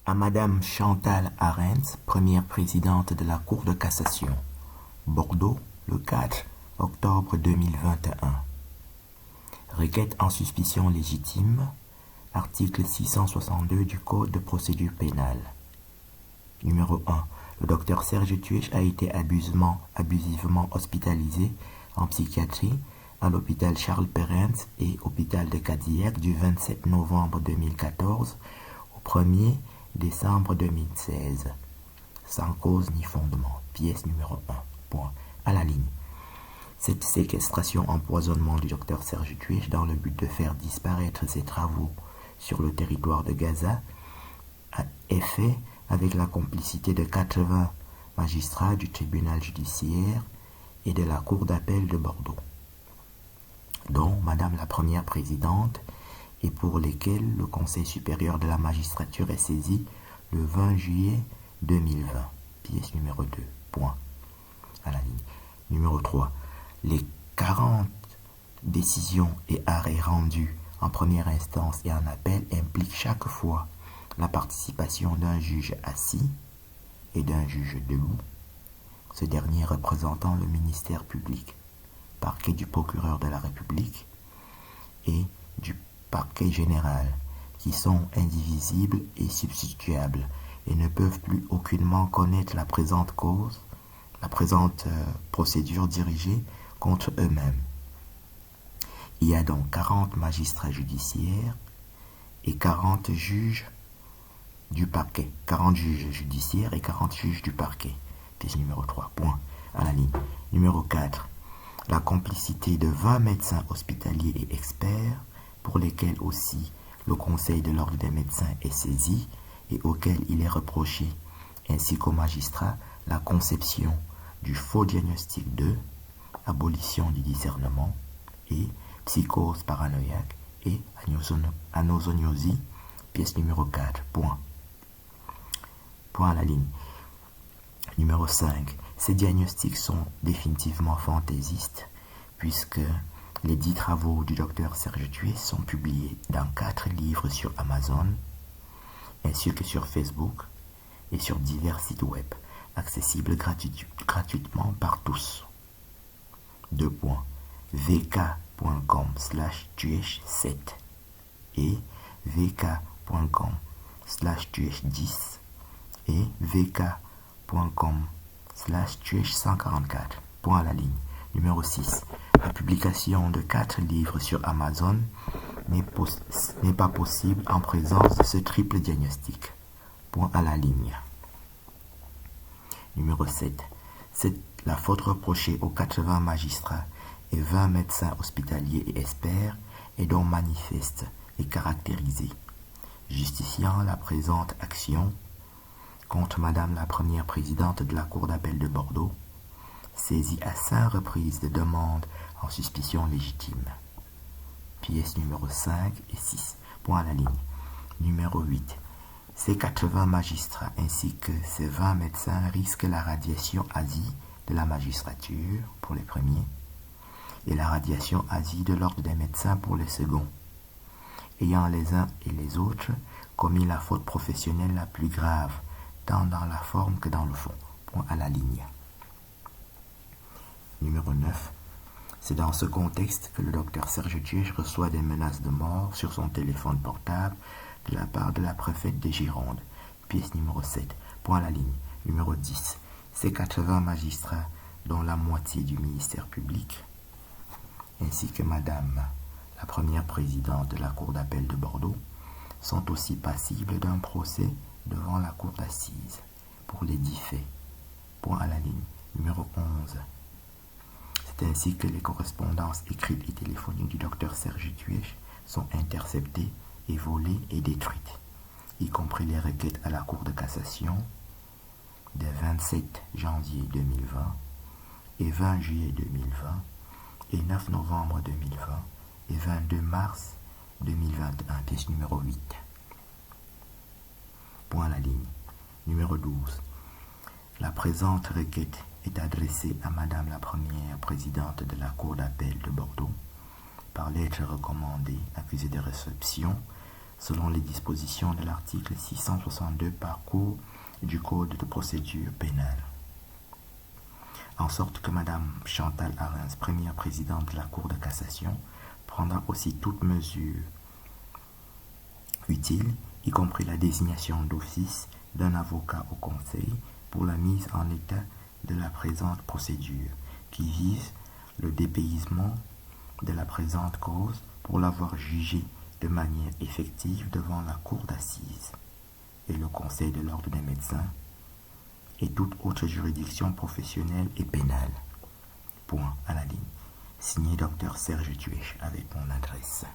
à Madame Chantal Arens, première présidente de la Cour de cassation. Bordeaux, le 4 octobre 2021. Requête en suspicion légitime, article 662 du Code de procédure pénale. Numéro 1. Le docteur Serge Tuech a été abusivement hospitalisé en psychiatrie à l'hôpital Charles Perrens et hôpital de Cadillac du 27 novembre 2014 au 1er décembre 2016, sans cause ni fondement. Pièce numéro 1. Point. À la ligne. Cette séquestration empoisonnement du docteur Serge Tuech dans le but de faire disparaître ses travaux sur le territoire de Gaza est fait avec la complicité de 80 magistrats du tribunal judiciaire et de la Cour d'appel de Bordeaux, dont Madame la première présidente, et pour lesquels le Conseil supérieur de la magistrature est saisi le 20 juillet 2020. Pièce numéro 2. Point. À la ligne. Numéro 3. Les 40 décisions et arrêts rendus en première instance et en appel impliquent chaque fois la participation d'un juge assis et d'un juge debout, ce dernier représentant le ministère public, parquet du procureur de la République et du parquet général, qui sont indivisibles et substituables et ne peuvent plus aucunement connaître la présente procédure dirigée contre eux-mêmes. Il y a donc 40 magistrats judiciaires et 40 juges du parquet. 40 juges judiciaires et 40 juges du parquet. Pièce numéro 3. Point. À la ligne. Numéro 4. La complicité de 20 médecins hospitaliers et experts, pour lesquels aussi le Conseil de l'ordre des médecins est saisi et auxquels il est reproché, ainsi qu'aux magistrats, la conception du faux diagnostic de abolition du discernement et psychose paranoïaque et anosognosie, pièce numéro 4. Point. Point à la ligne. Numéro 5. Ces diagnostics sont définitivement fantaisistes, puisque les 10 travaux du docteur Serge Tuech sont publiés dans 4 livres sur Amazon, ainsi que sur Facebook et sur divers sites web, accessibles gratuitement par tous. 2 points. vk.com/tuech7 et vk.com/tuech10 et vk.com/tuech144. Point à la ligne. Numéro 6. La publication de 4 livres sur Amazon n'est pas possible en présence de ce triple diagnostic. Point à la ligne. Numéro 7. La faute reprochée aux 80 magistrats et 20 médecins hospitaliers et experts est donc manifeste et caractérisée, justifiant la présente action contre Madame la première présidente de la Cour d'appel de Bordeaux, saisie à 5 reprises de demandes en suspicion légitime. Pièces numéro 5 et 6. Point à la ligne. Numéro 8. Ces 80 magistrats ainsi que ces 20 médecins risquent la radiation ASI de la magistrature pour les premiers et la radiation ASI de l'ordre des médecins pour les seconds, ayant les uns et les autres commis la faute professionnelle la plus grave, tant dans la forme que dans le fond. Point à la ligne. Numéro 9. C'est dans ce contexte que le docteur Serge Tuech reçoit des menaces de mort sur son téléphone portable de la part de la préfète de Gironde. Pièce numéro 7. Point à la ligne. Numéro 10. Ces 80 magistrats, dont la moitié du ministère public, ainsi que Madame la première présidente de la Cour d'appel de Bordeaux, sont aussi passibles d'un procès devant la cour d'assises pour les 10 faits. Point à la ligne. Numéro 11. C'est ainsi que les correspondances écrites et téléphoniques du docteur Serge Tuech sont interceptées et volées et détruites, y compris les requêtes à la Cour de cassation des 27 janvier 2020 et 20 juillet 2020 et 9 novembre 2020 et 22 mars 2021, pièce numéro 8. Point à la ligne. Numéro 12. La présente requête est adressée à Madame la première présidente de la Cour d'appel de Bordeaux par lettre recommandée accusée de réception selon les dispositions de l'article 662 par cours du Code de procédure pénale. En sorte que Mme Chantal Arens, première présidente de la Cour de cassation, prendra aussi toute mesure utile, y compris la désignation d'office d'un avocat au Conseil pour la mise en état de la présente procédure, qui vise le dépaysement de la présente cause pour l'avoir jugée de manière effective devant la Cour d'assises et le Conseil de l'ordre des médecins et toute autre juridiction professionnelle et pénale. Point à la ligne. Signé Dr Serge Tuech avec mon adresse.